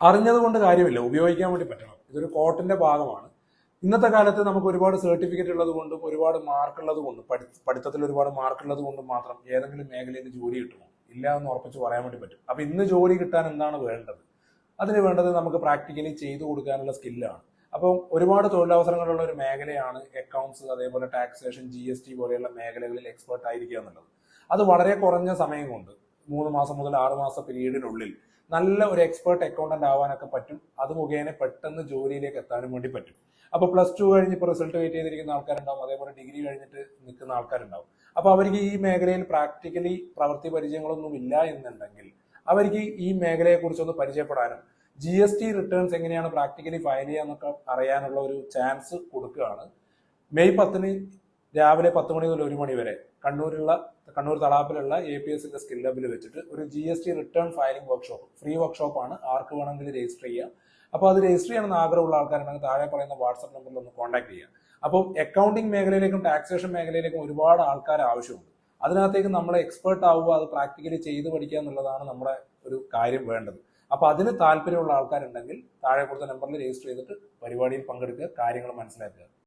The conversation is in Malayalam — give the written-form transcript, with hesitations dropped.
അറിഞ്ഞത് കൊണ്ട് കാര്യമില്ല, ഉപയോഗിക്കാൻ വേണ്ടി പറ്റണം. ഇതൊരു കോർട്ടിന്റെ ഭാഗമാണ്. ഇന്നത്തെ കാലത്ത് നമുക്ക് ഒരുപാട് സർട്ടിഫിക്കറ്റ് ഉള്ളത് കൊണ്ടും ഒരുപാട് മാർക്ക് ഉള്ളത് കൊണ്ടും പഠിത്തത്തിൽ ഒരുപാട് മാർക്ക് ഉള്ളത് കൊണ്ടും മാത്രം ഏതെങ്കിലും മേഖലയിൽ ജോലി കിട്ടുമോ? ഇല്ല എന്ന് ഉറപ്പിച്ച് പറയാൻ വേണ്ടി പറ്റും. അപ്പൊ ഇന്ന് ജോലി കിട്ടാൻ എന്താണ് വേണ്ടത്? അതിന് വേണ്ടത് നമുക്ക് പ്രാക്ടിക്കലി ചെയ്തു കൊടുക്കാനുള്ള സ്കില്ലാണ്. അപ്പോൾ ഒരുപാട് തൊഴിലവസരങ്ങളുള്ള ഒരു മേഖലയാണ് അക്കൗണ്ട്സ്, അതേപോലെ ടാക്സേഷൻ, GST പോലെയുള്ള മേഖലകളിൽ എക്സ്പേർട്ട് ആയിരിക്കുക എന്നുള്ളത്. അത് വളരെ കുറഞ്ഞ സമയം കൊണ്ട് 3 മാസം മുതൽ 6 മാസം പീരീഡിനുള്ളിൽ നല്ല ഒരു എക്സ്പേർട്ട് അക്കൗണ്ടന്റ് ആവാനൊക്കെ പറ്റും. അത് മുഖേന പെട്ടെന്ന് ജോലിയിലേക്ക് എത്താനും വേണ്ടി പറ്റും. അപ്പൊ +2 കഴിഞ്ഞ് ഇപ്പോൾ റിസൾട്ട് വെയിറ്റ് ചെയ്തിരിക്കുന്ന ആൾക്കാരുണ്ടാവും, അതേപോലെ ഡിഗ്രി കഴിഞ്ഞിട്ട് നിൽക്കുന്ന ആൾക്കാരുണ്ടാവും. അപ്പൊ അവർക്ക് ഈ മേഖലയിൽ പ്രാക്ടിക്കലി പ്രവൃത്തി പരിചയങ്ങളൊന്നും ഇല്ല എന്നുണ്ടെങ്കിൽ അവർക്ക് ഈ മേഖലയെ കുറിച്ചൊന്ന് പരിചയപ്പെടാനും GST റിട്ടേൺസ് എങ്ങനെയാണ് പ്രാക്ടിക്കലി ഫയൽ ചെയ്യാന്നൊക്കെ അറിയാനുള്ള ഒരു ചാൻസ് കൊടുക്കുകയാണ്. മെയ് 10 രാവിലെ 10 മണി മുതൽ 1 മണി വരെ കണ്ണൂർ തളാപ്പിലുള്ള APSന്റെ സ്കിൽ ഹബിൽ വെച്ചിട്ട് ഒരു GST return filing workshop, free വർക്ക്ഷോപ്പാണ്, ആർക്ക് വേണമെങ്കിലും രജിസ്റ്റർ ചെയ്യാം. അപ്പോൾ അത് രജിസ്റ്റർ ചെയ്യണമെന്ന് ആഗ്രഹമുള്ള ആൾക്കാരുണ്ടെങ്കിൽ താഴെ പറയുന്ന വാട്സ്ആപ്പ് നമ്പറിൽ ഒന്ന് കോൺടാക്ട് ചെയ്യാം. അപ്പോൾ അക്കൗണ്ടിങ് മേഖലയിലേക്കും ടാക്സേഷൻ മേഖലയിലേക്കും ഒരുപാട് ആൾക്കാർ ആവശ്യമുണ്ട്. അതിനകത്തേക്ക് നമ്മൾ എക്സ്പേർട്ട് ആവുക, അത് പ്രാക്ടിക്കലി ചെയ്ത് പഠിക്കുക എന്നുള്ളതാണ് നമ്മുടെ ഒരു കാര്യം വേണ്ടത്. അപ്പൊ അതിന് താല്പര്യമുള്ള ആൾക്കാരുണ്ടെങ്കിൽ താഴെ കൊടുത്ത നമ്പറിൽ രജിസ്റ്റർ ചെയ്തിട്ട് പരിപാടിയിൽ പങ്കെടുക്കുക, കാര്യങ്ങൾ മനസ്സിലാക്കുക.